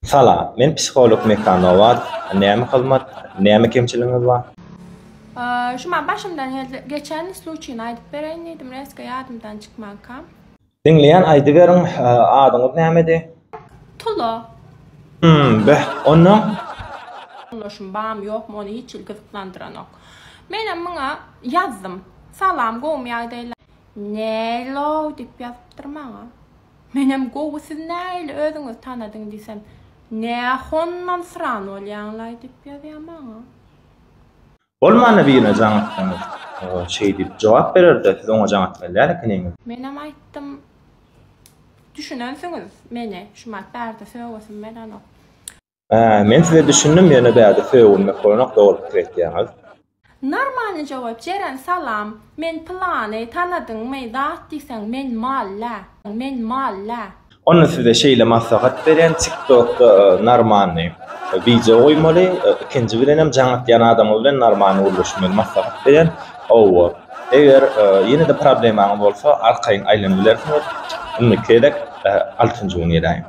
Salam, men psikolog Mekanovat. Näme kılmat, näme kemçiligiňiz bar? Şuma başımdan geçen случайını aydıp bereyin dedim, reske yadımdan çıkmakam. Dinleyen aýdy beriň, adyňyz nämedi? Tulo. Onun Anlaşım bağım yok mu, onu hiç ilgiziklandıran ok. Menem buna yazdım. Salam, goğum yağdayla. Nelo dip yazıptırmağa. Menem goğu siz neyle özünüz tanıdın desem. Ne honman sıran olyanlay dip yazıyamağa. bolmany birine jaňatdyňyz. Şey dip jogap bererdi, siz oňa jaňat berler kineňiz. Menem aýtdym. Düşünensiniz meni, şuma bärde söwgesim menen ok. Men size düşündüm ýene bäde söwülmek bolanok dogry pikir etýäňiz. Normal jogap jeren salam. Men plany tanıdın zat diýsen men malla. Onu size şeýle maslahat beren TikTokda narmany video goýmaly, ikinji bilenem jaňat ýan adam bilen narmany uruşmaly maslahat beren. Owa. Eger ýene-de problemaňyz bolsa arkaýyn aýlanyp bilersiňiz. Ümit edek 6-njy gün ýeräýin.